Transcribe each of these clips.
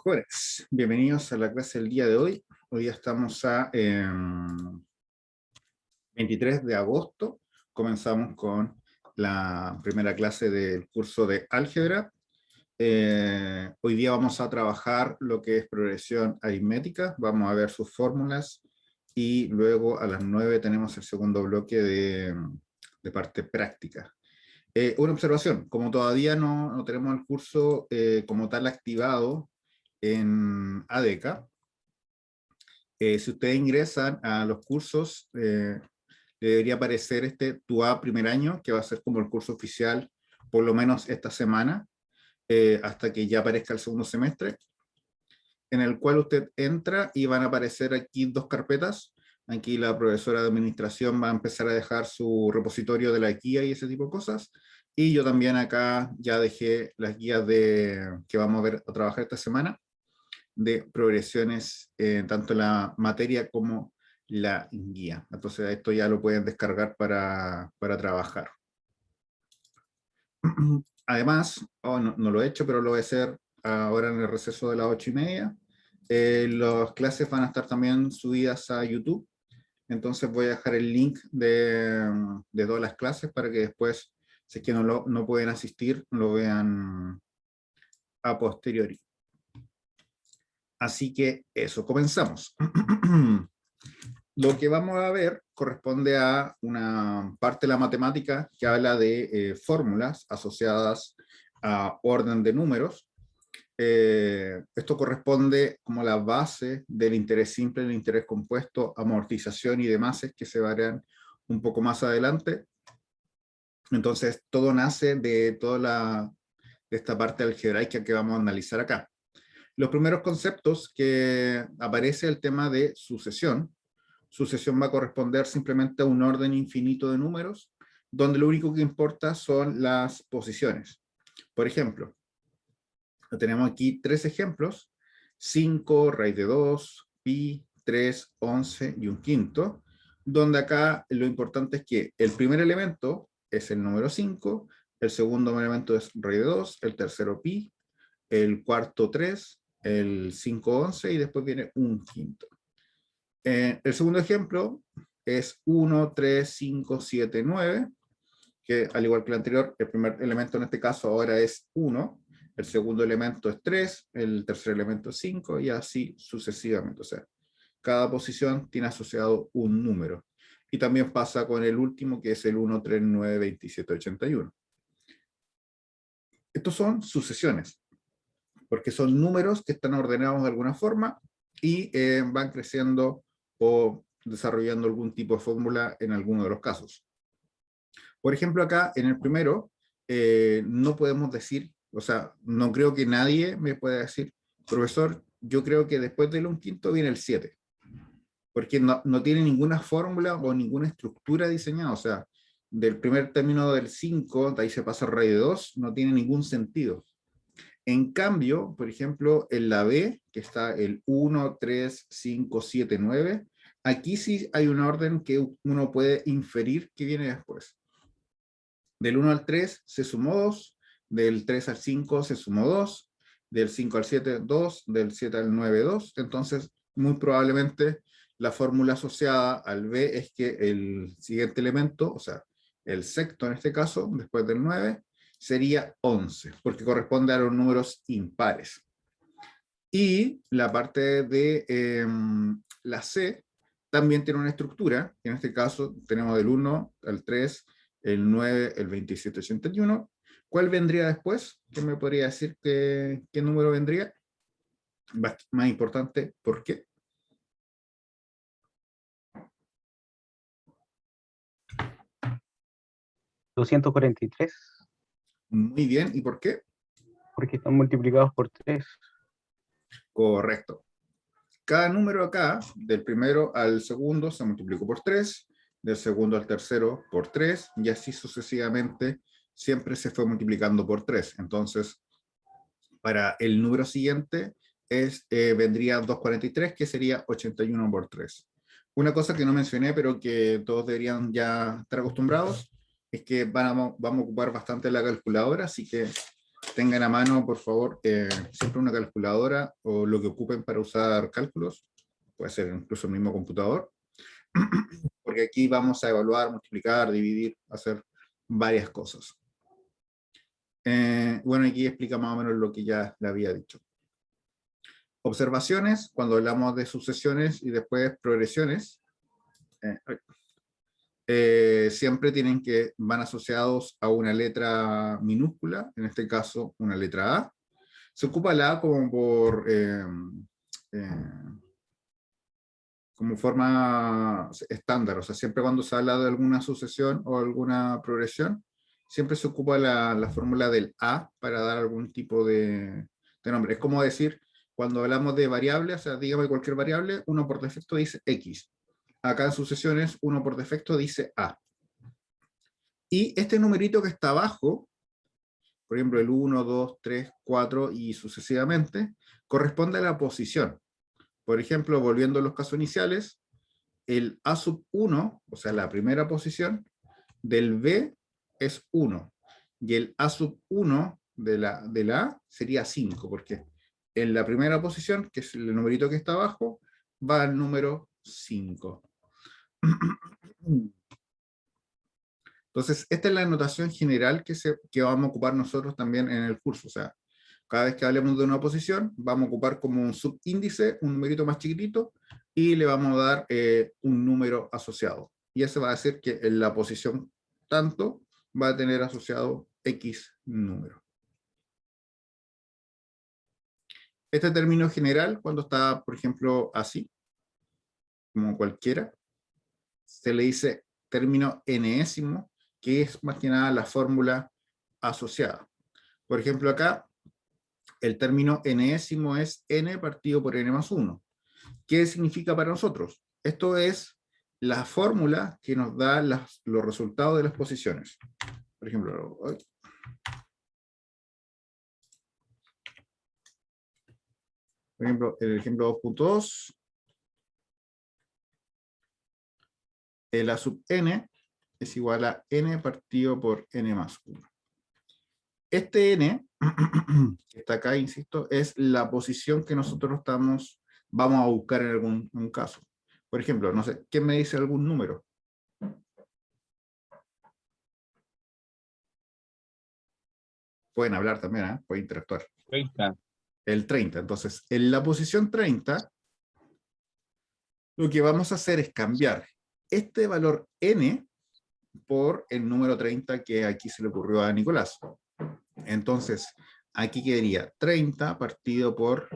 Jóvenes, bienvenidos a la clase del día de hoy. Hoy día estamos a 23 de agosto. Comenzamos con la primera clase del curso de álgebra. Hoy día vamos a trabajar lo que es progresión aritmética. Vamos a ver sus fórmulas y luego a las 9 tenemos el segundo bloque de parte práctica. Una observación, como todavía no tenemos el curso como tal activado en ADECA, si ustedes ingresan a los cursos, debería aparecer TUA primer año, que va a ser como el curso oficial, por lo menos esta semana, hasta que ya aparezca el segundo semestre, en el cual usted entra y van a aparecer aquí dos carpetas. Aquí la profesora de administración va a empezar a dejar su repositorio de la guía y ese tipo de cosas. Y yo también acá ya dejé las guías que vamos a ver a trabajar esta semana, de progresiones, tanto la materia como la guía. Entonces esto ya lo pueden descargar para trabajar. Además, no lo he hecho, pero lo voy a hacer ahora en el receso de las 8:30. Las clases van a estar también subidas a YouTube. Entonces voy a dejar el link de todas las clases para que después, si es que no pueden asistir, lo vean a posteriori. Así que eso, comenzamos. Lo que vamos a ver corresponde a una parte de la matemática que habla de fórmulas asociadas a orden de números. Esto corresponde como la base del interés simple, el interés compuesto, amortización y demás, que se verán un poco más adelante. Entonces, todo nace de de esta parte algebraica que vamos a analizar acá. Los primeros conceptos que aparece el tema de sucesión. Sucesión va a corresponder simplemente a un orden infinito de números, donde lo único que importa son las posiciones. Por ejemplo, tenemos aquí tres ejemplos: 5, raíz de 2, pi, 3, 11 y un quinto, donde acá lo importante es que el primer elemento es el número 5, el segundo elemento es raíz de 2, el tercero pi, el cuarto 3, el 5, 11 y después viene un quinto. El segundo ejemplo es 1, 3, 5, 7, 9, que al igual que el anterior, el primer elemento en este caso ahora es 1, el segundo elemento es 3, el tercer elemento es 5 y así sucesivamente. O sea, cada posición tiene asociado un número. Y también pasa con el último, que es el 1, 3, 9, 27, 81. Estos son sucesiones, porque son números que están ordenados de alguna forma y van creciendo o desarrollando algún tipo de fórmula en alguno de los casos. Por ejemplo, acá en el primero, no podemos decir, o sea, no creo que nadie me pueda decir, profesor, yo creo que después del un quinto viene el 7, porque no tiene ninguna fórmula o ninguna estructura diseñada. O sea, del primer término del 5, de ahí se pasa a raíz de 2, no tiene ningún sentido. En cambio, por ejemplo, en la B, que está el 1, 3, 5, 7, 9, aquí sí hay un orden que uno puede inferir que viene después. Del 1 al 3 se sumó 2, del 3 al 5 se sumó 2, del 5 al 7, 2, del 7 al 9, 2. Entonces, muy probablemente la fórmula asociada al B es que el siguiente elemento, o sea, el sexto en este caso, después del 9, sería 11, porque corresponde a los números impares. Y la parte de la C también tiene una estructura, que en este caso tenemos del 1 al 3, el 9, el 27, 81. ¿Cuál vendría después? ¿Quién me podría decir qué número vendría? Más importante, ¿por qué? $243, Muy bien, ¿y por qué? porque están multiplicados por 3. Correcto. Cada número acá, del primero al segundo, se multiplicó por 3, del segundo al tercero por 3, y así sucesivamente siempre se fue multiplicando por 3. Entonces, para el número siguiente vendría 243, que sería 81 por 3. Una cosa que no mencioné, pero que todos deberían ya estar acostumbrados, es que vamos a ocupar bastante la calculadora, así que tengan a mano, por favor, siempre una calculadora o lo que ocupen para usar cálculos, puede ser incluso el mismo computador, porque aquí vamos a evaluar, multiplicar, dividir, hacer varias cosas. Bueno, aquí explica más o menos lo que ya le había dicho. Observaciones, cuando hablamos de sucesiones y después progresiones, siempre van asociados a una letra minúscula, en este caso una letra A. Se ocupa la A como como forma estándar, o sea, siempre cuando se habla de alguna sucesión o alguna progresión, siempre se ocupa la fórmula del A para dar algún tipo de nombre. Es como decir, cuando hablamos de variables, o sea, dígame cualquier variable, uno por defecto dice X. Acá en sucesiones, uno por defecto dice A. Y este numerito que está abajo, por ejemplo, el 1, 2, 3, 4 y sucesivamente, corresponde a la posición. Por ejemplo, volviendo a los casos iniciales, el A sub 1, o sea, la primera posición, del B es 1. Y el A sub 1 de la A sería 5, porque en la primera posición, que es el numerito que está abajo, va al número 5. Entonces, esta es la notación general que vamos a ocupar nosotros también en el curso. O sea, cada vez que hablemos de una posición, vamos a ocupar como un subíndice, un numerito más chiquitito, y le vamos a dar un número asociado. Y ese va a decir que en la posición tanto va a tener asociado X número. Este término general, cuando está, por ejemplo, así, como cualquiera, se le dice término enésimo, que es más que nada la fórmula asociada. Por ejemplo, acá, el término enésimo es n partido por n más 1. ¿Qué significa para nosotros? Esto es la fórmula que nos da los resultados de las posiciones. Por ejemplo, el ejemplo 2.2, el A sub n es igual a n partido por n más 1. Este n, que está acá, insisto, es la posición que nosotros vamos a buscar en algún caso. Por ejemplo, no sé, ¿quién me dice algún número? Pueden hablar también, ¿eh? Pueden interactuar. 30. El 30. Entonces, en la posición 30, lo que vamos a hacer es cambiar este valor n por el número 30 que aquí se le ocurrió a Nicolás. Entonces, aquí quedaría 30 partido por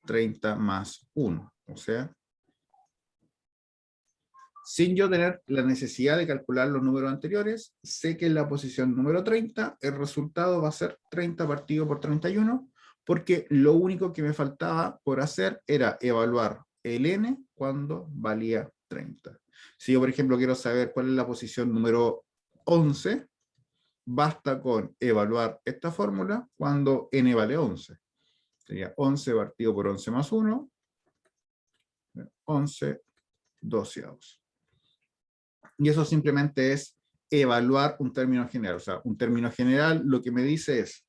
30 más 1. O sea, sin yo tener la necesidad de calcular los números anteriores, sé que en la posición número 30, el resultado va a ser 30 partido por 31, porque lo único que me faltaba por hacer era evaluar el n cuando valía 30. Si yo, por ejemplo, quiero saber cuál es la posición número 11, basta con evaluar esta fórmula cuando n vale 11. Sería 11 partido por 11 más 1, 11 doceavos. Y eso simplemente es evaluar un término general. O sea, un término general lo que me dice es,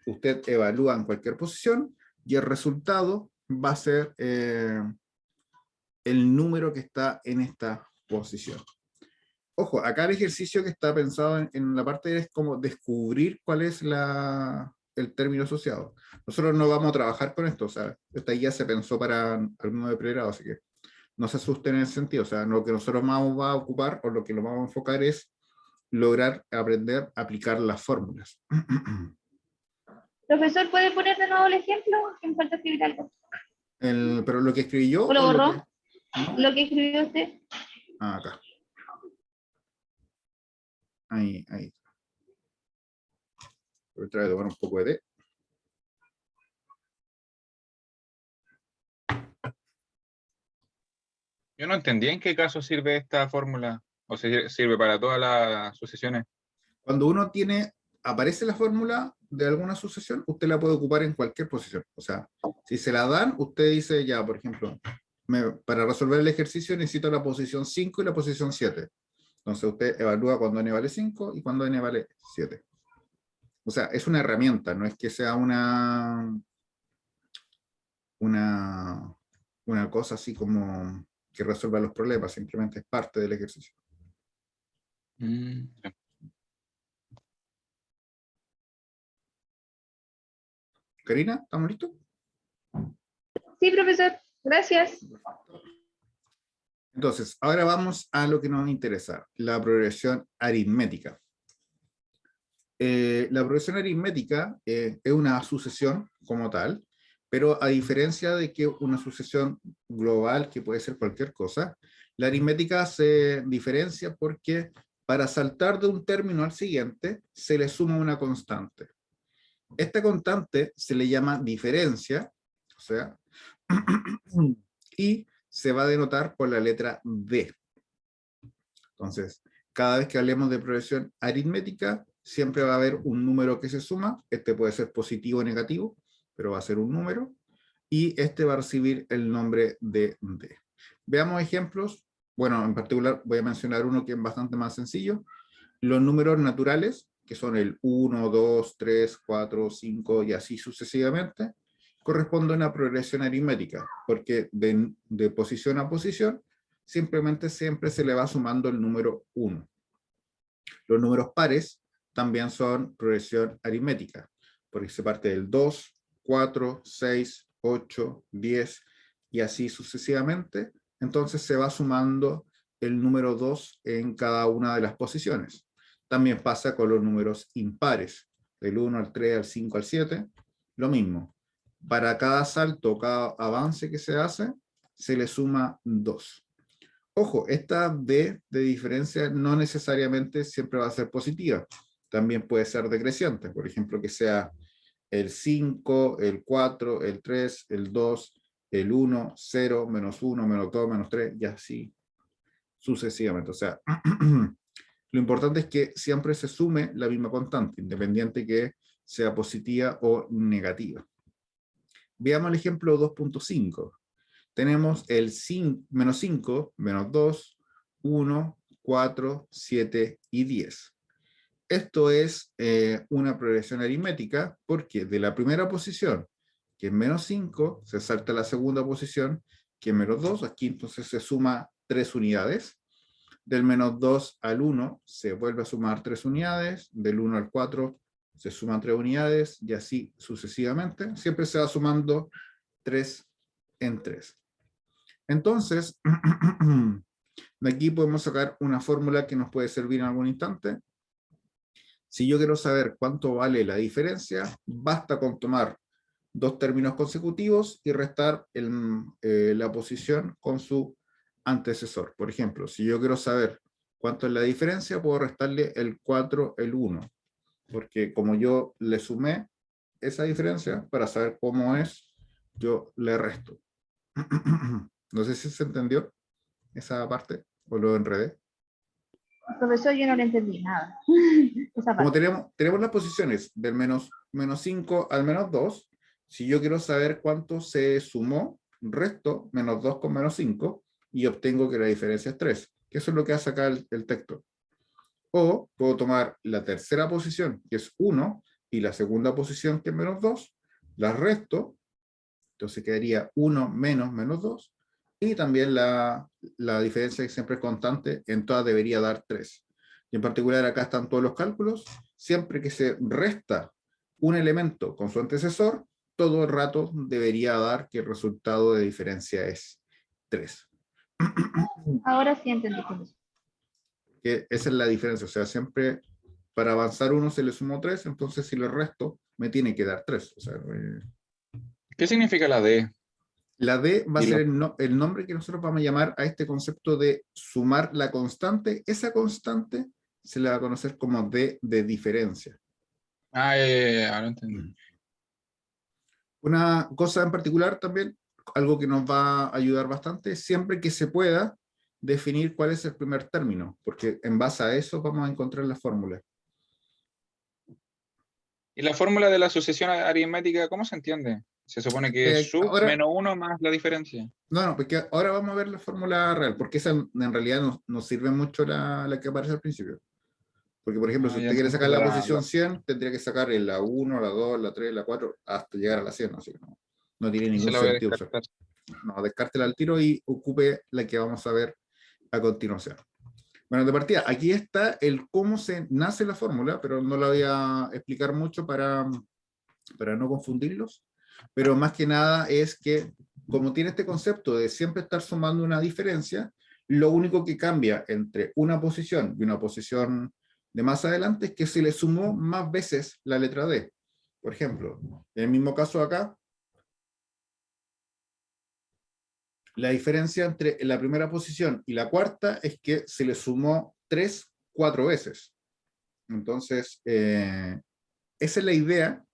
usted evalúa en cualquier posición y el resultado va a ser el número que está en esta posición. Ojo, acá el ejercicio que está pensado en la parte es como descubrir cuál es el término asociado. Nosotros no vamos a trabajar con esto, o sea, esta guía se pensó para alumnos de pregrado, así que no se asusten en ese sentido. O sea, lo que nosotros vamos a ocupar o lo que nos vamos a enfocar es lograr aprender a aplicar las fórmulas. Profesor, ¿puede poner de nuevo el ejemplo? Que me falta escribir algo. Pero lo que escribí yo... ¿O lo borró? ¿No? Lo que escribió usted. Ah, acá. Ahí. Voy a traer de tomar un poco de té. Yo no entendí en qué caso sirve esta fórmula, o sea, sirve para todas las sucesiones. Cuando uno aparece la fórmula de alguna sucesión, usted la puede ocupar en cualquier posición. O sea, si se la dan, usted dice ya, por ejemplo, para resolver el ejercicio necesito la posición 5 y la posición 7. Entonces usted evalúa cuando n vale 5 y cuando n vale 7. o sea, es una herramienta, no es que sea una cosa así como que resuelva los problemas, simplemente es parte del ejercicio. Ya. Karina, ¿estamos listos? Sí, profesor. Gracias. Entonces, ahora vamos a lo que nos interesa, la progresión aritmética. La progresión aritmética es una sucesión como tal, pero a diferencia de que una sucesión global, que puede ser cualquier cosa, la aritmética se diferencia porque para saltar de un término al siguiente, se le suma una constante. Esta constante se le llama diferencia, o sea, y se va a denotar por la letra D. Entonces, cada vez que hablemos de progresión aritmética, siempre va a haber un número que se suma. Este puede ser positivo o negativo, pero va a ser un número. Y este va a recibir el nombre de D. Veamos ejemplos. Bueno, en particular voy a mencionar uno que es bastante más sencillo. Los números naturales, que son el 1, 2, 3, 4, 5 y así sucesivamente, corresponden a una progresión aritmética, porque de posición a posición, simplemente siempre se le va sumando el número 1. Los números pares también son progresión aritmética, porque se parte del 2, 4, 6, 8, 10 y así sucesivamente. Entonces se va sumando el número 2 en cada una de las posiciones. También pasa con los números impares, del 1 al 3, al 5, al 7, lo mismo. Para cada salto, cada avance que se hace, se le suma 2. Ojo, esta D de diferencia no necesariamente siempre va a ser positiva. También puede ser decreciente. Por ejemplo, que sea el 5, el 4, el 3, el 2, el 1, 0, menos 1, menos 2, menos 3, y así sucesivamente. O sea, lo importante es que siempre se sume la misma constante, independiente que sea positiva o negativa. Veamos el ejemplo 2.5. Tenemos el menos 5, menos 2, 1, 4, 7 y 10. Esto es una progresión aritmética porque de la primera posición, que es menos 5, se salta a la segunda posición, que es menos 2. Aquí entonces se suma 3 unidades. Del menos 2 al 1 se vuelve a sumar 3 unidades. Del 1 al 4 se suman 3 unidades y así sucesivamente. Siempre se va sumando 3 en 3. Entonces, de aquí podemos sacar una fórmula que nos puede servir en algún instante. Si yo quiero saber cuánto vale la diferencia, basta con tomar dos términos consecutivos y restar la posición con su antecesor. Por ejemplo, si yo quiero saber cuánto es la diferencia, puedo restarle el 4, el 1, porque como yo le sumé esa diferencia, para saber cómo es, yo le resto. No sé si se entendió esa parte o lo enredé. Profesor, yo no le entendí nada. Esa Como parte. tenemos las posiciones del menos 5 al menos 2, si yo quiero saber cuánto se sumó, resto menos 2 con menos 5 y obtengo que la diferencia es 3, que eso es lo que hace acá el texto. O puedo tomar la tercera posición, que es 1, y la segunda posición, que es menos 2, las resto, entonces quedaría 1 menos menos 2, y también la diferencia, que siempre es constante, en todas debería dar 3. Y en particular acá están todos los cálculos. Siempre que se resta un elemento con su antecesor, todo el rato debería dar que el resultado de diferencia es 3. Ahora sí entendí, profesor. Que esa es la diferencia, o sea, siempre para avanzar uno se le sumó 3, entonces si le resto, me tiene que dar 3. O sea, ¿Qué significa la D? la D va a Y ser la- el nombre que nosotros vamos a llamar a este concepto de sumar la constante. Esa constante se le va a conocer como D de diferencia. Ahora entendí. Una cosa en particular también, algo que nos va a ayudar bastante, siempre que se pueda definir cuál es el primer término, porque en base a eso vamos a encontrar la fórmula. ¿Y la fórmula de la sucesión aritmética, cómo se entiende? Se supone que es sub Ahora, menos 1 más la diferencia. no, porque ahora vamos a ver la fórmula real, porque esa en realidad nos sirve mucho la que aparece al principio. Porque, por ejemplo, si ya usted quiere entendí sacar la posición 100, tendría que sacar la 1, la 2, la 3, la 4, hasta llegar a la 100. Así que no tiene se ningún la voy a sentido. descartar. No, descártela al tiro y ocupe la que vamos a ver a continuación. Bueno, de partida, aquí está el cómo se nace la fórmula, pero no la voy a explicar mucho para no confundirlos. Pero más que nada es que, como tiene este concepto de siempre estar sumando una diferencia, lo único que cambia entre una posición y una posición de más adelante es que se le sumó más veces la letra D. Por ejemplo, en el mismo caso acá, la diferencia entre la primera posición y la cuarta es que se le sumó 4 veces. Entonces, esa es la idea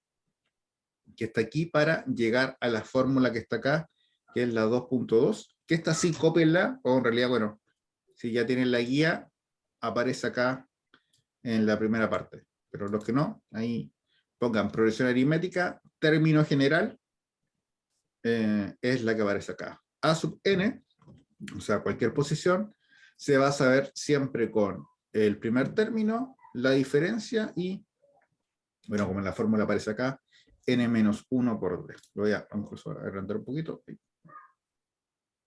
que está aquí para llegar a la fórmula que está acá, que es la 2.2, que esta sí, cópienla, o en realidad, bueno, si ya tienen la guía, aparece acá en la primera parte. Pero los que no, ahí pongan progresión aritmética, término general, es la que aparece acá. A sub n, o sea, cualquier posición, se va a saber siempre con el primer término, la diferencia y, bueno, como en la fórmula aparece acá, n-1 por d. Lo voy a incluso agrandar un poquito.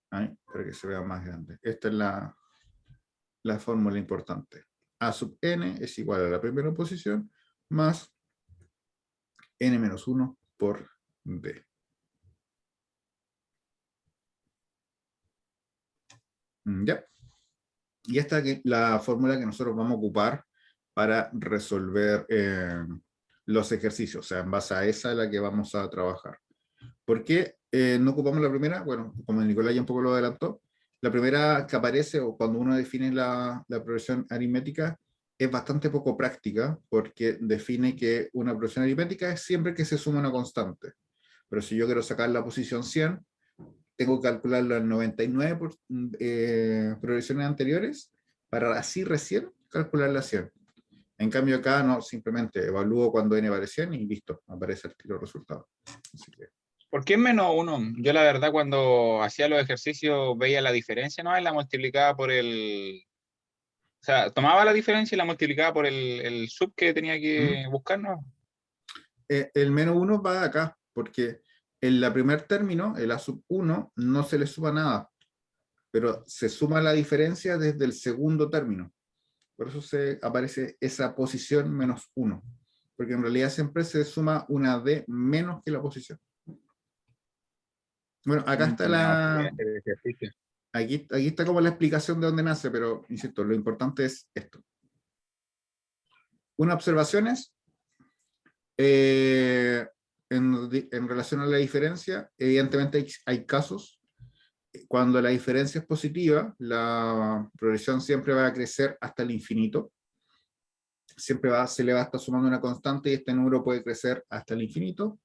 Ahí, para que se vea más grande. Esta es la fórmula importante. A sub n es igual a la primera posición más n-1 por d. ¿Ya? Y esta es la fórmula que nosotros vamos a ocupar para resolver los ejercicios. O sea, en base a esa es la que vamos a trabajar. ¿Por qué no ocupamos la primera? Bueno, como Nicolás ya un poco lo adelantó, la primera que aparece o cuando uno define la progresión aritmética es bastante poco práctica porque define que una progresión aritmética es siempre que se suma una constante. Pero si yo quiero sacar la posición 100, tengo que calcular las 99 progresiones anteriores para así recién calcular la 100. En cambio acá no, simplemente evalúo cuando n vale 100 y listo, aparece el tiro resultado. Así que, ¿Por qué -1? Yo la verdad cuando hacía los ejercicios veía la diferencia, ¿no? Y la multiplicaba por el... O sea, tomaba la diferencia y la multiplicaba por el sub que tenía que buscar, ¿no? el -1 va acá, porque en la primer término, el a sub 1, no se le suma nada, pero se suma la diferencia desde el segundo término. Por eso se aparece esa posición -1, porque en realidad siempre se suma una d menos que la posición. Bueno, acá está aquí está como la explicación de dónde nace, pero insisto, lo importante es esto. Una observación es, en relación a la diferencia, evidentemente hay casos, cuando la diferencia es positiva, la progresión siempre va a crecer hasta el infinito. Siempre se le va a estar sumando una constante y este número puede crecer hasta el infinito.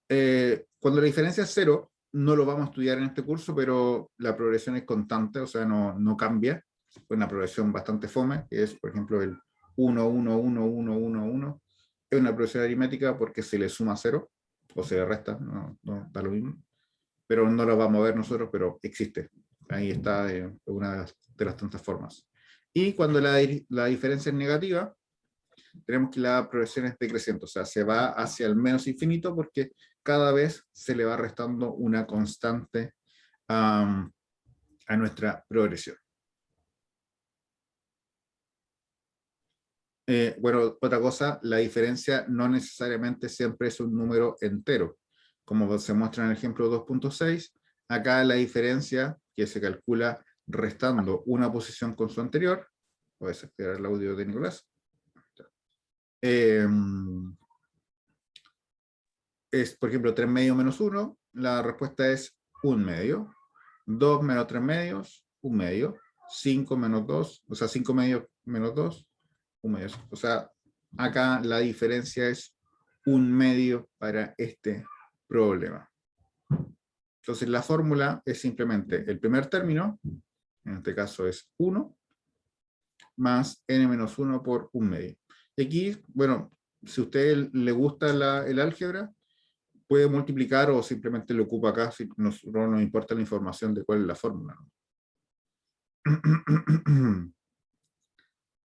Cuando la diferencia es 0, no lo vamos a estudiar en este curso, pero la progresión es constante, o sea, no cambia. Es una progresión bastante fome, que es, por ejemplo, el 1, 1, 1, 1, 1, 1. Es una progresión aritmética porque se le suma 0, o se le resta, no da lo mismo. Pero no lo vamos a ver nosotros, pero existe. Ahí está una de las tantas formas. Y cuando la diferencia es negativa, tenemos que la progresión es decreciente, o sea, se va hacia el menos infinito porque cada vez se le va restando una constante a nuestra progresión. Bueno, otra cosa, la diferencia no necesariamente siempre es un número entero. Como se muestra en el ejemplo 2.6, acá la diferencia que se calcula restando una posición con su anterior, puedes esperar el audio de Nicolás, es, por ejemplo, 3 medios menos 1, la respuesta es 1 medio. 2 menos 3 medios, 1 medio. 5 menos 2, o sea, 5 medios menos 2, 1 medio. O sea, acá la diferencia es 1 medio para este problema. Entonces la fórmula es simplemente el primer término, en este caso es 1, más n-1 por 1 medio. Y aquí, bueno, si a usted le gusta el álgebra, puede multiplicar o simplemente lo ocupa acá si no nos importa la información de cuál es la fórmula.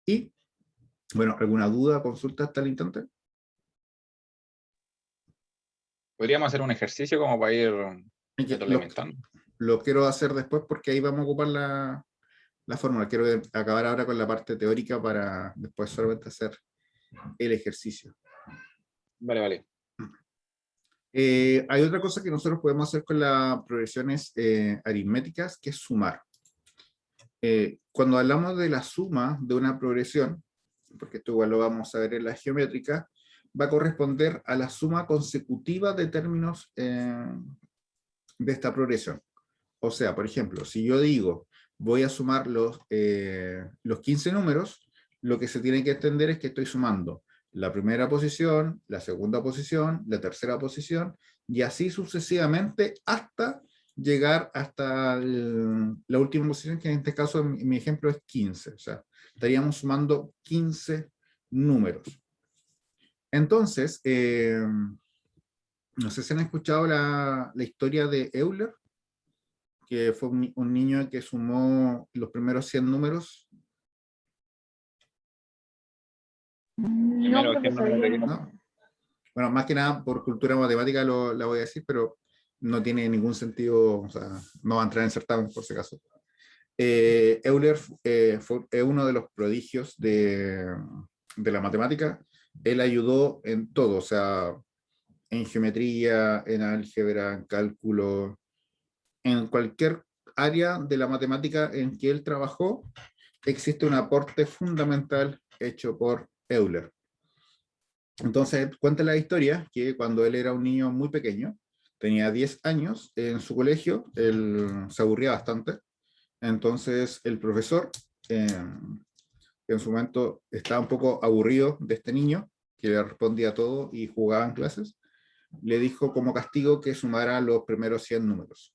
Y Bueno, ¿alguna duda, consulta hasta el instante? Podríamos hacer un ejercicio como para ir Es que retroalimentando. lo quiero hacer después porque ahí vamos a ocupar la fórmula. Quiero acabar ahora con la parte teórica para después solamente hacer el ejercicio. Vale, vale. Hay otra cosa que nosotros podemos hacer con las progresiones aritméticas, que es sumar. Cuando hablamos de la suma de una progresión, porque esto igual lo vamos a ver en la geométrica, va a corresponder a la suma consecutiva de términos de esta progresión. O sea, por ejemplo, si yo digo voy a sumar los 15 números, lo que se tiene que entender es que estoy sumando la primera posición, la segunda posición, la tercera posición, y así sucesivamente hasta llegar hasta la última posición, que en este caso, en mi ejemplo, es 15. O sea, estaríamos sumando 15 números. Entonces, no sé si han escuchado la historia de Euler, que fue un niño que sumó los primeros 100 números. No, Primero, ¿qué profesor, número yo de qué? ¿No? Bueno, más que nada por cultura matemática la voy a decir, pero no tiene ningún sentido, o sea, no va a entrar en certamen por si acaso. Euler fue uno de los prodigios de la matemática. Él ayudó en todo, o sea, en geometría, en álgebra, en cálculo, en cualquier área de la matemática en que él trabajó, existe un aporte fundamental hecho por Euler. Entonces, cuenta la historia que cuando él era un niño muy pequeño, tenía 10 años, en su colegio, él se aburría bastante. Entonces, el profesor, que en su momento estaba un poco aburrido de este niño, que le respondía a todo y jugaba en clases, le dijo como castigo que sumara los primeros 100 números.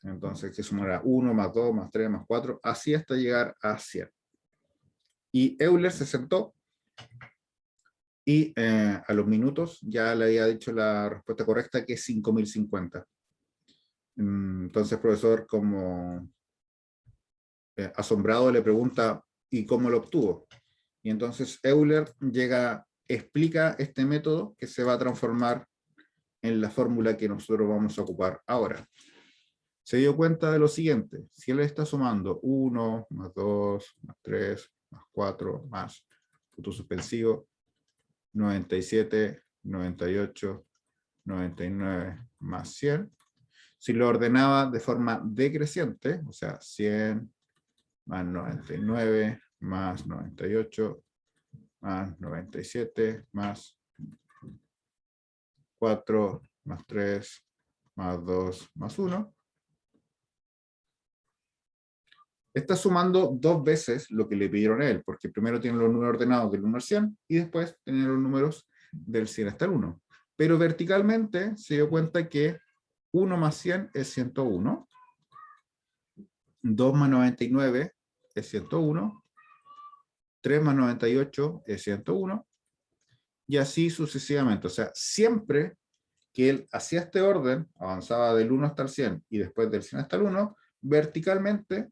Entonces, que sumara 1, más 2, más 3, más 4, así hasta llegar a 100. Y Euler se sentó y a los minutos ya le había dicho la respuesta correcta, que es 5050. Entonces el profesor, como asombrado, le pregunta ¿y cómo lo obtuvo? Y entonces Euler explica este método que se va a transformar en la fórmula que nosotros vamos a ocupar ahora. Se dio cuenta de lo siguiente: si él está sumando 1, más 2, más 3, más 4, más punto suspensivo, 97, 98, 99 más 100. Si lo ordenaba de forma decreciente, o sea, 100 más 99 más 98 más 97 más 4 más 3 más 2 más 1, está sumando dos veces lo que le pidieron a él, porque primero tiene los números ordenados del 1 al 100 y después tiene los números del 100 hasta el 1. Pero verticalmente se dio cuenta que 1 más 100 es 101, 2 más 99 es 101, 3 más 98 es 101, y así sucesivamente. O sea, siempre que él hacía este orden, avanzaba del 1 hasta el 100 y después del 100 hasta el 1, verticalmente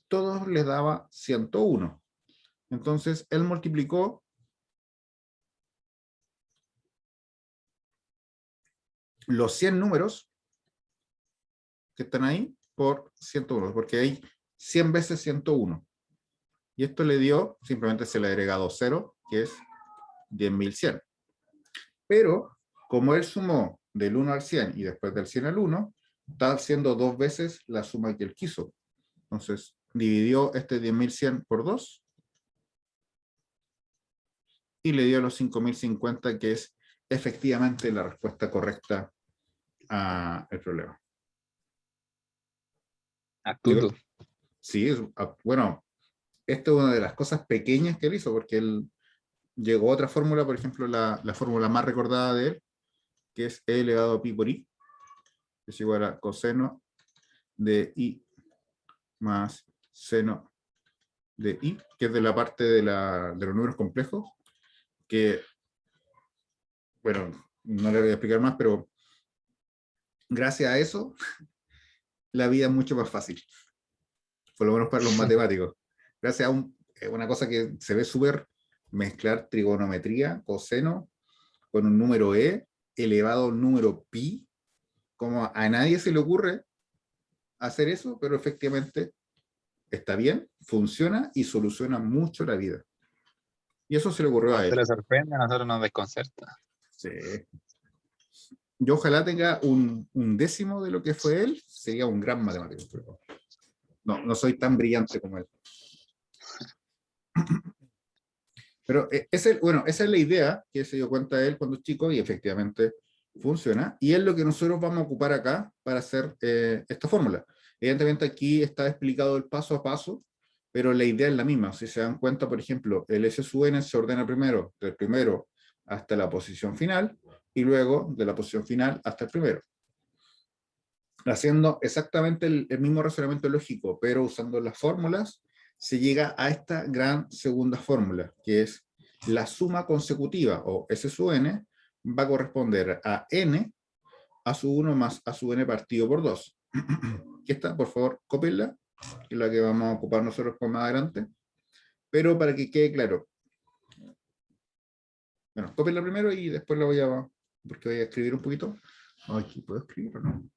todos les daba 101. Entonces, él multiplicó los 100 números que están ahí por 101, porque hay 100 veces 101. Y esto le dio, simplemente se le ha agregado 0, que es 10.100. Pero, como él sumó del 1 al 100 y después del 100 al 1, está haciendo dos veces la suma que él quiso. Entonces, dividió este 10.100 por 2 y le dio los 5.050, que es efectivamente la respuesta correcta al problema. Astuto. Sí, bueno, esta es una de las cosas pequeñas que él hizo, porque él llegó a otra fórmula, por ejemplo, la fórmula más recordada de él, que es E elevado a pi por i, que es igual a coseno de i más seno de i, que es de la parte de los números complejos, que, bueno, no le voy a explicar más, pero gracias a eso, la vida es mucho más fácil, por lo menos para los matemáticos. Gracias a una cosa que se ve súper mezclar trigonometría, coseno, con un número e elevado a un número pi. Como a nadie se le ocurre hacer eso, pero efectivamente está bien, funciona y soluciona mucho la vida. Y eso se le ocurrió A a usted él. le sorprende, a nosotros nos desconcerta. Sí. Yo ojalá tenga un décimo de lo que fue él, sería un gran matemático. Pero no soy tan brillante como él. Pero bueno, esa es la idea que se dio cuenta él cuando chico y efectivamente funciona. Y es lo que nosotros vamos a ocupar acá para hacer esta fórmula. Evidentemente aquí está explicado el paso a paso, pero la idea es la misma. Si se dan cuenta, por ejemplo, el S sub n se ordena primero, del primero hasta la posición final, y luego de la posición final hasta el primero. Haciendo exactamente el mismo razonamiento lógico, pero usando las fórmulas, se llega a esta gran segunda fórmula, que es la suma consecutiva, o S sub n, va a corresponder a n a sub 1 más a sub n partido por 2. Aquí está, por favor, cópienla, que es la que vamos a ocupar nosotros por más adelante. Pero para que quede claro, bueno, cópienla primero y después la porque voy a escribir un poquito. Aquí puedo escribir o no.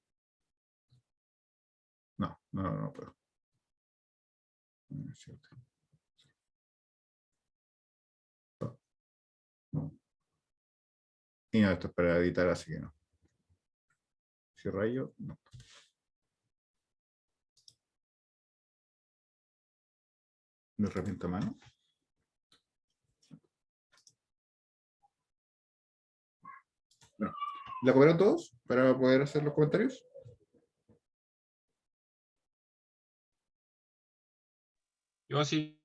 No puedo. Y no, esto es para editar, así que no. Si rayo, no. ¿Una herramienta a mano? No. ¿La copiaron todos para poder hacer los comentarios? Yo sí.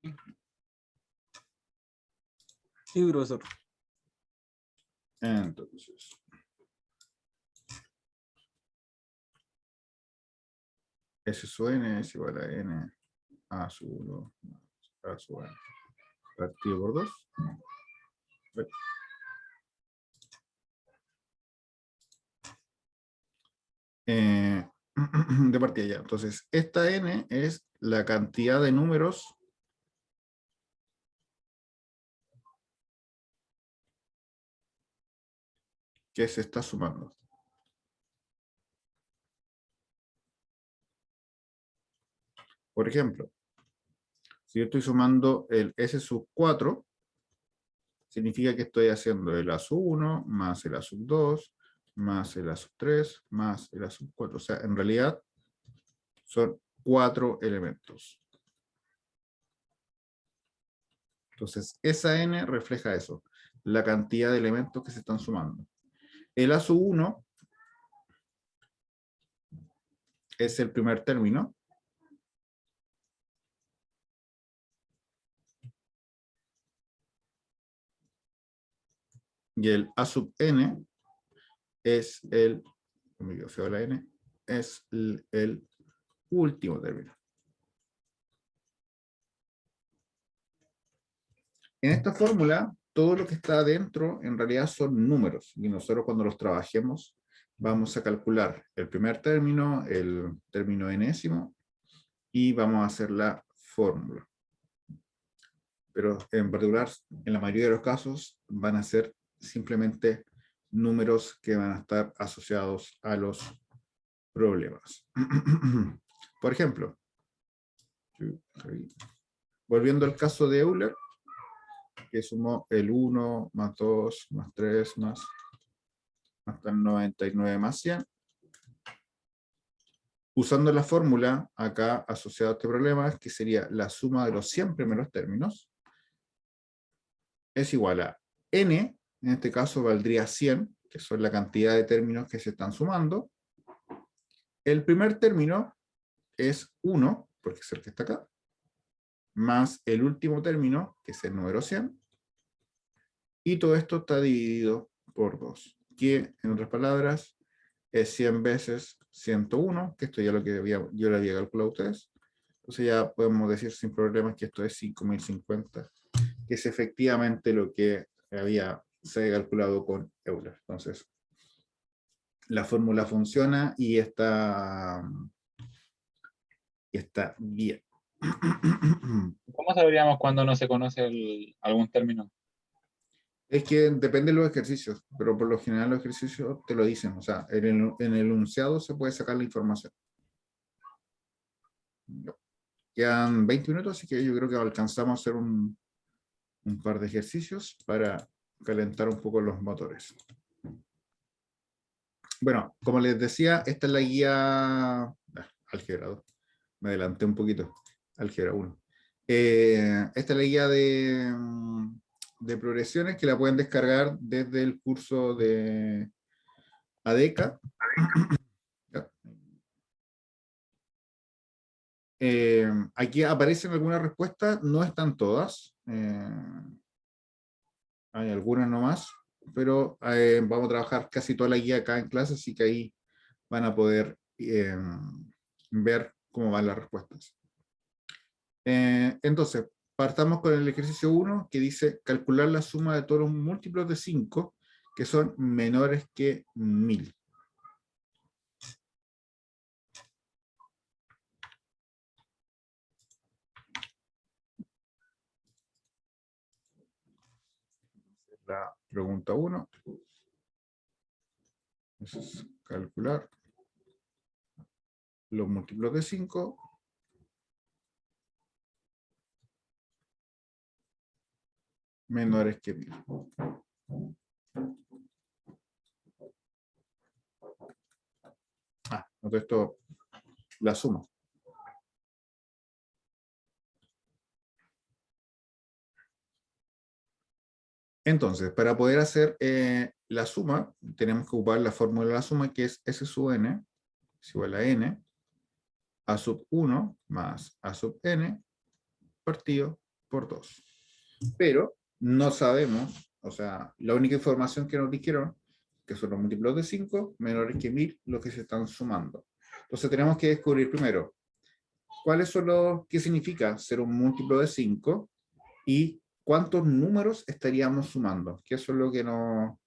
Sí, profesor. Entonces. S sub n es igual a n a sub 1 a sub n partido por 2. De partida ya. Entonces, esta n es la cantidad de números que se está sumando. Por ejemplo, si yo estoy sumando el S sub 4, significa que estoy haciendo el A sub 1 más el A sub 2 más el A sub 3 más el A sub 4. O sea, en realidad son 4 elementos. Entonces, esa n refleja eso, la cantidad de elementos que se están sumando. El A sub 1 es el primer término. Y el A sub n es el, como yo feo la n, es el último término. En esta fórmula, todo lo que está adentro en realidad son números, y nosotros cuando los trabajemos vamos a calcular el primer término, el término enésimo, y vamos a hacer la fórmula. Pero en particular, en la mayoría de los casos, van a ser simplemente números que van a estar asociados a los problemas. Por ejemplo, volviendo al caso de Euler, que sumó el 1 más 2 más 3 más hasta el 99 más 100. Usando la fórmula acá asociada a este problema, que sería la suma de los 100 primeros términos, es igual a n, en este caso valdría 100, que son la cantidad de términos que se están sumando. El primer término es 1, porque es el que está acá, más el último término, que es el número 100, y todo esto está dividido por 2, que en otras palabras es 100 veces 101, que esto ya lo que yo le había calculado a ustedes. Entonces ya podemos decir sin problemas que esto es 5050, que es efectivamente lo que se había calculado con Euler. Entonces, la fórmula funciona y está bien. ¿Cómo sabríamos cuando no se conoce algún término? Es que depende de los ejercicios, pero por lo general los ejercicios te lo dicen. O sea, en el enunciado se puede sacar la información. Quedan 20 minutos, así que yo creo que alcanzamos a hacer un par de ejercicios para calentar un poco los motores. Bueno, como les decía, esta es la guía álgebra 2. Me adelanté un poquito. Álgebra 1. Esta es la guía de progresiones que la pueden descargar desde el curso de ADECA. Aquí aparecen algunas respuestas, no están todas. Hay algunas nomás, pero vamos a trabajar casi toda la guía acá en clase, así que ahí van a poder ver cómo van las respuestas. Entonces, partamos con el ejercicio 1, que dice calcular la suma de todos los múltiplos de 5 que son menores que 1000. La pregunta 1 es calcular los múltiplos de 5 menores que 1000. Entonces esto, la suma. Entonces, para poder hacer la suma, tenemos que ocupar la fórmula de la suma, que es S sub n es igual a n, a sub 1 más a sub n, partido por 2. Pero no sabemos, o sea, la única información que nos dijeron, que son los múltiplos de 5, menores que 1000, los que se están sumando. Entonces tenemos que descubrir primero, ¿cuáles son los, qué significa ser un múltiplo de 5? Y cuántos números estaríamos sumando, que eso es lo que nos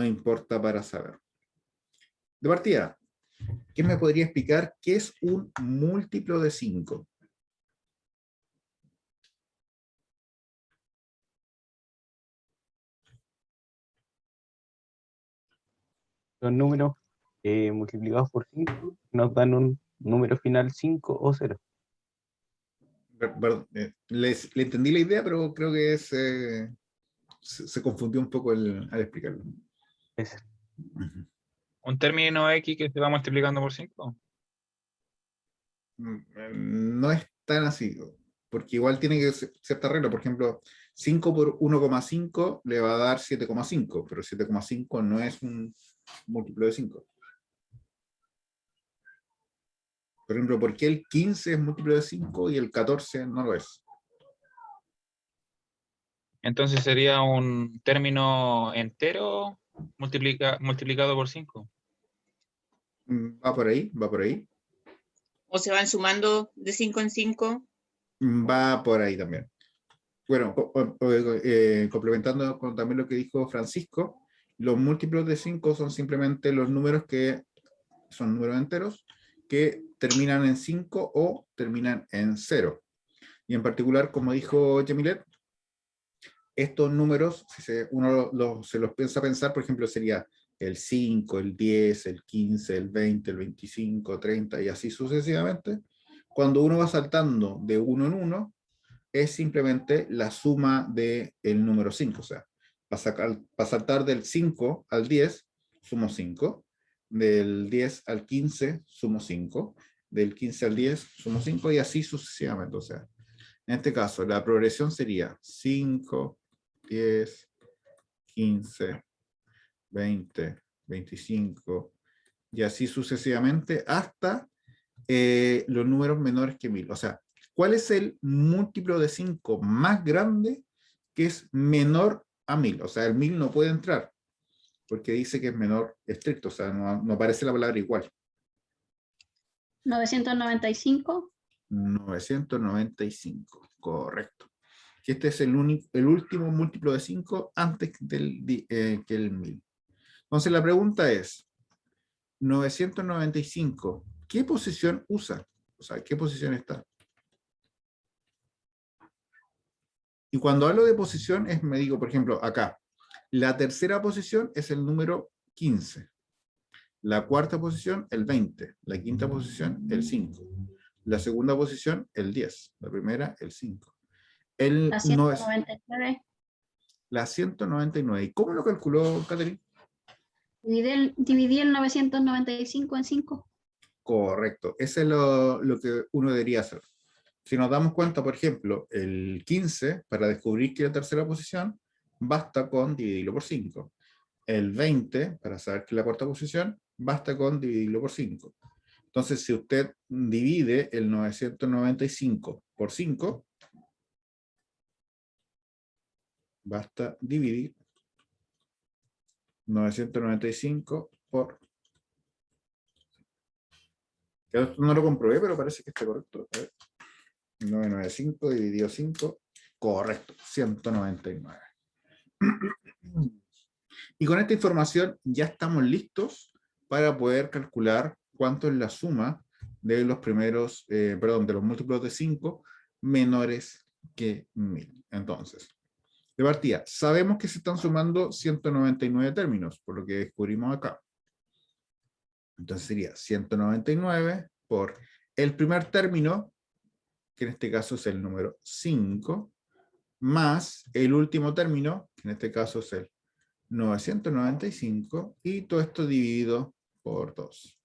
importa para saber. De partida, ¿quién me podría explicar qué es un múltiplo de 5? Los números multiplicados por 5 nos dan un número final 5 o 0. Le entendí la idea, pero creo que se confundió un poco al explicarlo. Es Un término X que se va multiplicando por 5. No es tan así, porque igual tiene que ser cierta regla. Por ejemplo, 5 por 1,5 le va a dar 7,5, pero 7,5 no es un múltiplo de 5. Por ejemplo, ¿por qué el 15 es múltiplo de 5 y el 14 no lo es? Entonces sería un término entero multiplicado por 5. Va por ahí, va por ahí. ¿O se van sumando de 5 en 5? Va por ahí también. Bueno, complementando con también lo que dijo Francisco, los múltiplos de 5 son simplemente los números que son números enteros que terminan en 5 o terminan en 0. Y en particular, como dijo Yamilet, estos números, si uno se los piensa pensar, por ejemplo, sería el 5, el 10, el 15, el 20, el 25, 30 y así sucesivamente. Cuando uno va saltando de uno en uno, es simplemente la suma del número 5. O sea, para saltar del 5 al 10, sumo 5. Del 10 al 15, sumo 5. Del 15 al 10, sumo 5 y así sucesivamente. O sea, en este caso, la progresión sería 5, 10, 15, 20, 25, y así sucesivamente hasta los números menores que 1000. O sea, ¿cuál es el múltiplo de 5 más grande que es menor a 1000? O sea, el 1000 no puede entrar, porque dice que es menor estricto, o sea, no aparece la palabra igual. 995. 995, correcto. Este es el último múltiplo de 5 antes que el 1000. Entonces la pregunta es, 995, ¿qué posición usa? O sea, ¿qué posición está? Y cuando hablo de posición, me digo, por ejemplo, acá, La tercera posición es el número 15. La cuarta posición, el 20. La quinta posición, el 5. La segunda posición, el 10. La primera, el 5. El La no es 199. la 199. ¿Y cómo lo calculó, Catherine? Dividí el 995 en 5. Correcto. Eso es lo que uno debería hacer. Si nos damos cuenta, por ejemplo, el 15, para descubrir que es la tercera posición, basta con dividirlo por 5. El 20, para saber que es la cuarta posición, basta con dividirlo por 5. Entonces, si usted divide el 995 por 5, basta dividir 995 por... Esto no lo comprobé, pero parece que está correcto. A ver. 995 dividido 5, correcto, 199. Y con esta información ya estamos listos para poder calcular cuánto es la suma de los primeros, de los múltiplos de 5 menores que 1000. Entonces, de partida, sabemos que se están sumando 199 términos, por lo que descubrimos acá. Entonces sería 199 por el primer término, que en este caso es el número 5, más el último término, que en este caso es el 995, y todo esto dividido por 2.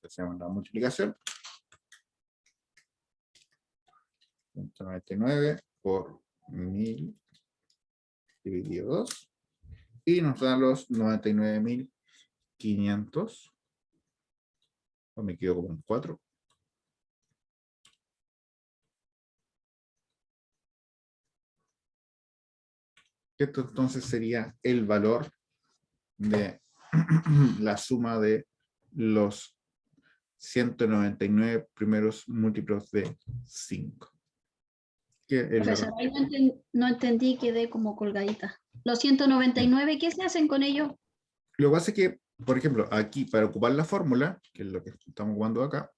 Hacemos la multiplicación. 199 por 1000 dividido 2, y nos dan los 99.500, o me quedo como un 4. Esto entonces sería el valor de la suma de los 199 primeros múltiplos de 5. Profesor, ahí no entendí, quedé como colgadita. Los 199, ¿qué se hacen con ellos? Lo que pasa es que, por ejemplo, aquí para ocupar la fórmula, que es lo que estamos ocupando acá,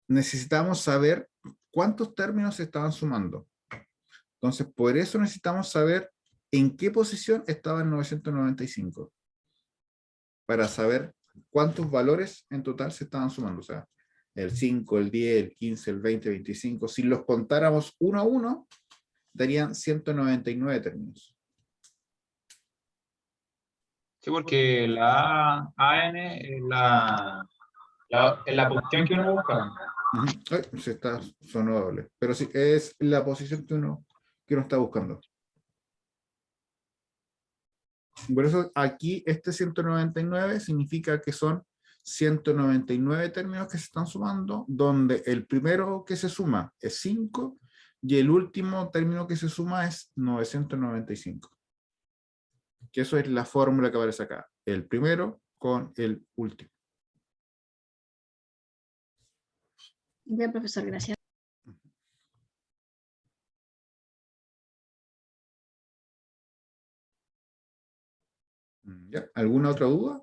necesitamos saber cuántos términos se estaban sumando. Entonces, por eso necesitamos saber en qué posición estaba el 995. Para saber cuántos valores en total se estaban sumando. O sea, el 5, el 10, el 15, el 20, el 25. Si los contáramos uno a uno, darían 199 términos. Sí, porque la AN es la posición que uno busca. Ay, se está sonó doble. Pero sí, es la posición que uno está buscando. Por eso aquí este 199 significa que son 199 términos que se están sumando, donde el primero que se suma es 5 y el último término que se suma es 995. Que eso es la fórmula que aparece acá. El primero con el último. Ya, profesor, gracias. ¿Ya? ¿Alguna otra duda?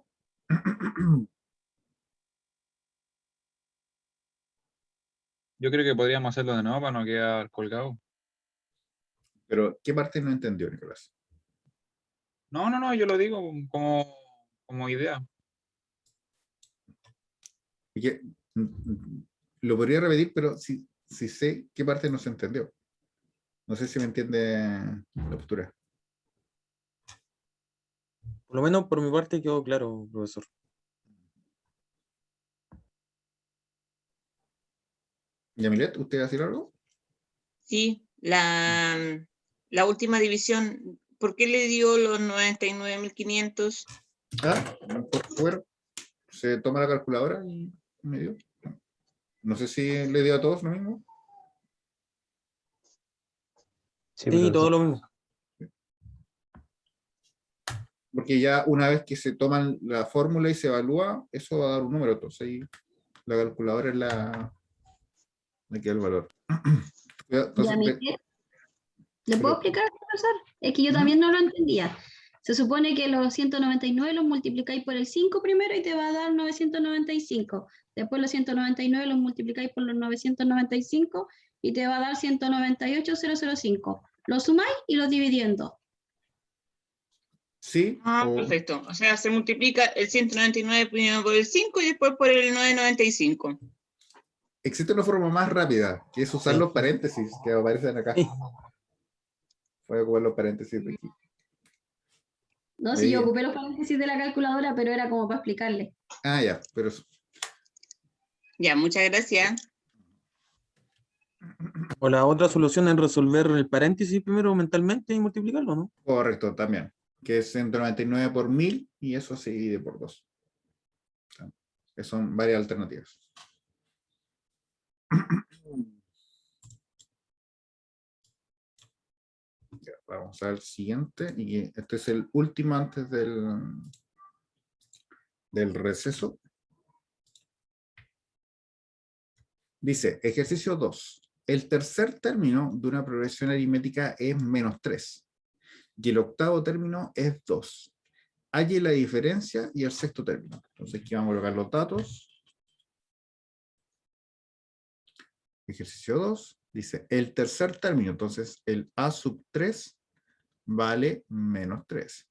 Yo creo que podríamos hacerlo de nuevo para no quedar colgado. Pero, ¿qué parte no entendió, Nicolás? No, yo lo digo como idea. Y que, lo podría repetir, pero si sé qué parte no se entendió. No sé si me entiende la postura. Por lo menos por mi parte quedó claro, profesor. Yamilet, ¿usted va a decir algo? Sí, la última división, ¿por qué le dio los 99.500? Ah, por fuera. Se toma la calculadora y me dio. No sé si le dio a todos lo mismo. Sí, Sí, todo profesor. lo mismo. Porque ya una vez que se toman la fórmula y se evalúa, eso va a dar un número. Entonces ahí la calculadora es la que da el valor. Entonces, ¿Le puedo explicar, profesor? Es que yo también no lo entendía. Se supone que los 199 los multiplicáis por el 5 primero y te va a dar 995. Después los 199 los multiplicáis por los 995 y te va a dar 198.005. Lo sumáis y lo dividís en 2. Sí, o Perfecto. O sea, se multiplica el 199 primero por el 5 y después por el 995. existe una forma más rápida, que es usar Sí. los paréntesis que aparecen acá. Sí. Voy a ocupar los paréntesis de aquí. No, si yo Ahí. ocupé los paréntesis de la calculadora, pero era como para explicarle. Ah, ya, pero Ya, muchas gracias. O la otra solución es resolver el paréntesis primero mentalmente y multiplicarlo, ¿no? correcto también, que es 199 por 1000 y eso se divide por 2. Que son varias alternativas. Ya, vamos al siguiente, y este es el último antes del receso. Dice, ejercicio 2. El tercer término de una progresión aritmética es -3 y el octavo término es 2. Halle la diferencia y el sexto término. Entonces aquí vamos a colocar los datos. Ejercicio 2 dice, el tercer término, entonces el a sub 3 vale -3.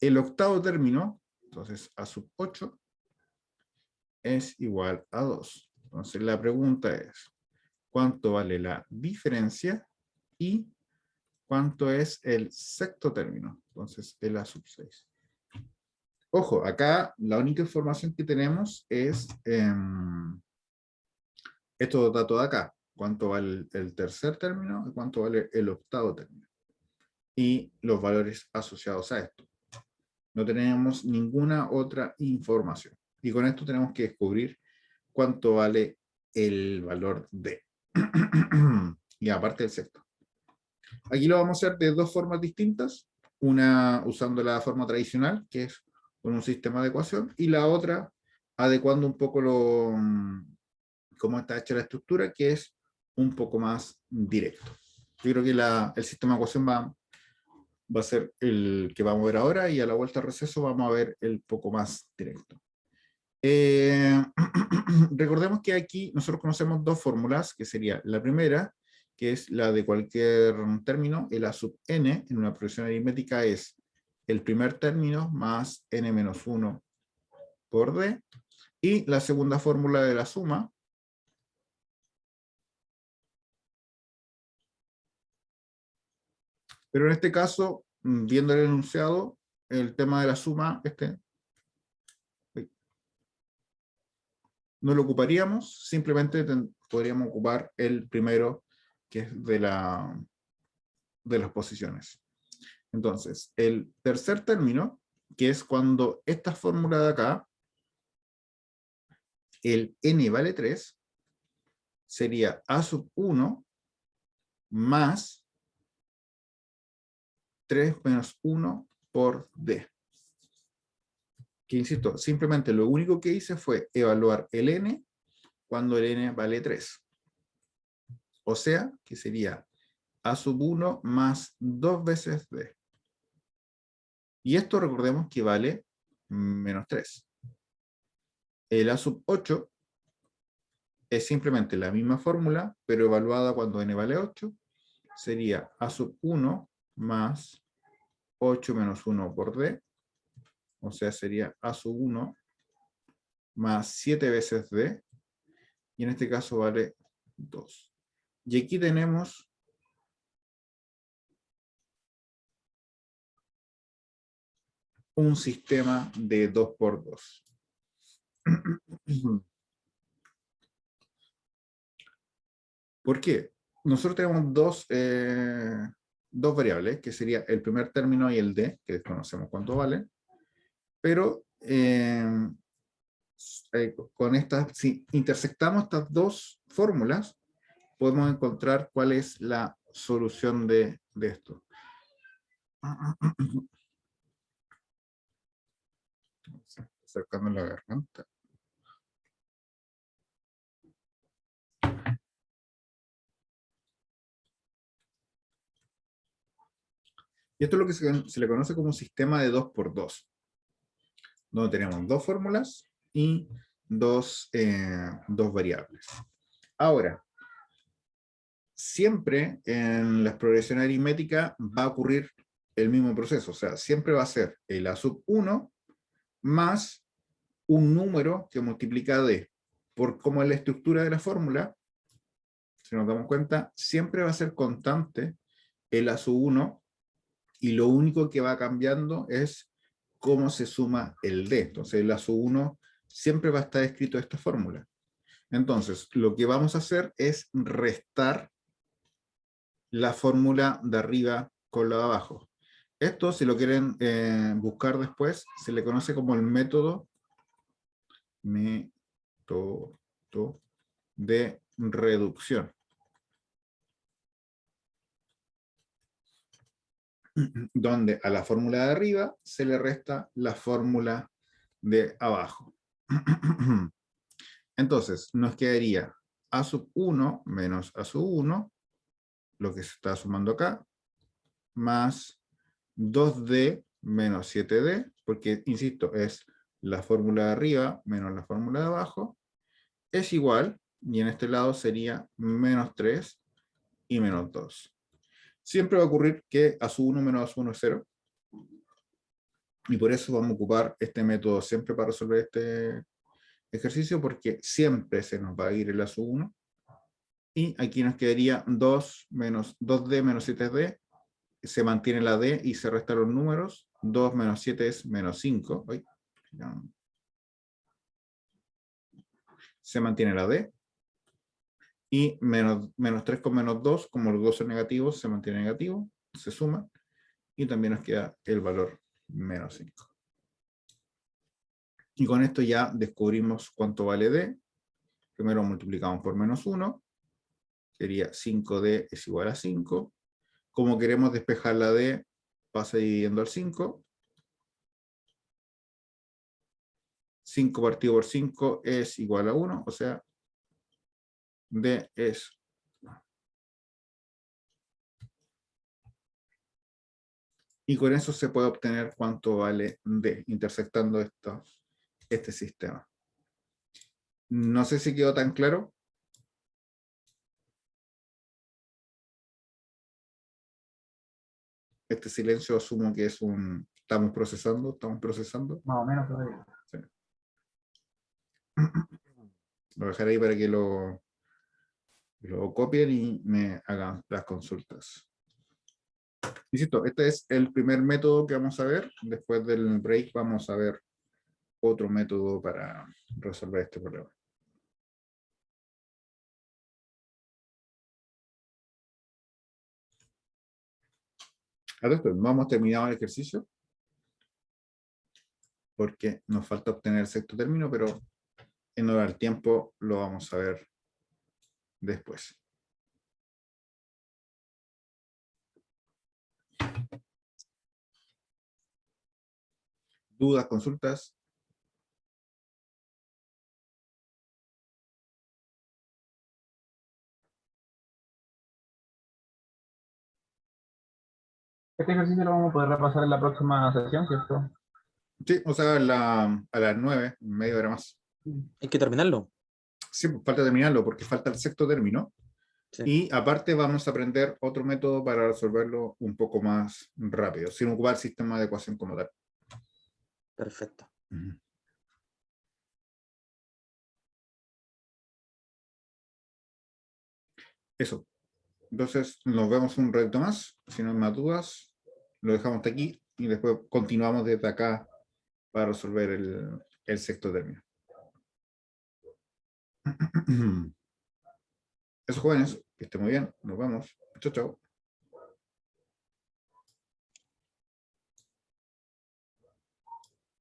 El octavo término, entonces a sub 8, es igual a 2. Entonces la pregunta es, ¿cuánto vale la diferencia? Y ¿cuánto es el sexto término? Entonces el a sub 6. Ojo, acá la única información que tenemos es estos datos de acá. ¿Cuánto vale el tercer término? ¿Y cuánto vale el octavo término? Y los valores asociados a esto. No tenemos ninguna otra información. Y con esto tenemos que descubrir cuánto vale el valor de. Y aparte el sexto. Aquí lo vamos a hacer de dos formas distintas. Una usando la forma tradicional, que es con un sistema de ecuación, y la otra adecuando un poco cómo está hecha la estructura, que es un poco más directo. Yo creo que el sistema de ecuación va a ser el que vamos a ver ahora, y a la vuelta al receso vamos a ver el poco más directo. Recordemos que aquí nosotros conocemos dos fórmulas, que sería la primera, que es la de cualquier término, el a sub n en una progresión aritmética es el primer término más n menos 1 por d, y la segunda fórmula de la suma, pero en este caso, viendo el enunciado, el tema de la suma, no lo ocuparíamos, simplemente podríamos ocupar el primero, que es de las posiciones. Entonces, el tercer término, que es cuando esta fórmula de acá, el n vale 3, sería a sub 1 más 3 menos 1 por d. Que insisto, simplemente lo único que hice fue evaluar el n cuando el n vale 3. O sea, que sería a sub 1 más 2 veces d. Y esto recordemos que vale menos 3. El a sub 8 es simplemente la misma fórmula, pero evaluada cuando n vale 8. Sería a sub 1 más 8 menos 1 por d. O sea, sería a sub 1 más 7 veces d. Y en este caso vale 2. Y aquí tenemos un sistema de 2 por 2. ¿Por qué? Nosotros tenemos dos variables, que sería el primer término y el d, que desconocemos cuánto vale, pero con estas, si intersectamos estas dos fórmulas, podemos encontrar cuál es la solución de esto. Acercando la garganta. Y esto es lo que se le conoce como un sistema de 2 por 2, donde tenemos dos fórmulas y dos variables. Ahora, siempre en las progresiones aritméticas va a ocurrir el mismo proceso, o sea, siempre va a ser el A sub 1 más un número que multiplica D. Por cómo es la estructura de la fórmula, si nos damos cuenta, siempre va a ser constante el A sub 1, y lo único que va cambiando es cómo se suma el D. Entonces el A sub 1 siempre va a estar escrito de esta fórmula. Entonces, lo que vamos a hacer es restar la fórmula de arriba con la de abajo. Esto, si lo quieren buscar después, se le conoce como el método de reducción. Donde a la fórmula de arriba se le resta la fórmula de abajo. Entonces, nos quedaría A sub 1 menos A sub 1, lo que se está sumando acá, más 2D menos 7D, porque, insisto, es la fórmula de arriba menos la fórmula de abajo, es igual, y en este lado sería menos 3 y menos 2. Siempre va a ocurrir que A sub 1 menos A sub 1 es 0, y por eso vamos a ocupar este método siempre para resolver este ejercicio, porque siempre se nos va a ir el A sub 1, y aquí nos quedaría 2 menos 2D menos 7D, se mantiene la D y se restan los números, 2 menos 7 es menos 5, ay, se mantiene la D, y menos 3 con menos 2, como los dos son negativos, se mantiene negativo, se suma, y también nos queda el valor menos 5. Y con esto ya descubrimos cuánto vale D. Primero multiplicamos por menos 1, sería 5D es igual a 5. Como queremos despejar la D, pasa dividiendo al 5. 5 partido por 5 es igual a 1, o sea, D es 1. Y con eso se puede obtener cuánto vale D, intersectando este sistema. No sé si quedó tan claro. Este silencio asumo que es un... Estamos procesando. Más o menos todavía. Sí. Lo dejaré ahí para que lo copien y me hagan las consultas. Insisto, este es el primer método que vamos a ver. Después del break vamos a ver otro método para resolver este problema. No hemos terminado el ejercicio porque nos falta obtener el sexto término, pero en hora del tiempo lo vamos a ver después. ¿Dudas, consultas? Este ejercicio lo vamos a poder repasar en la próxima sesión, ¿cierto? Sí, o sea, a las 9, media hora más. Hay que terminarlo. Sí, pues falta terminarlo porque falta el sexto término. Sí. Y aparte vamos a aprender otro método para resolverlo un poco más rápido, sin ocupar el sistema de ecuación como tal. Perfecto. Eso. Entonces nos vemos un rato más. Si no hay más dudas, lo dejamos hasta aquí y después continuamos desde acá para resolver el sexto término. Eso, jóvenes, que estén muy bien. Nos vemos. Chao, chao.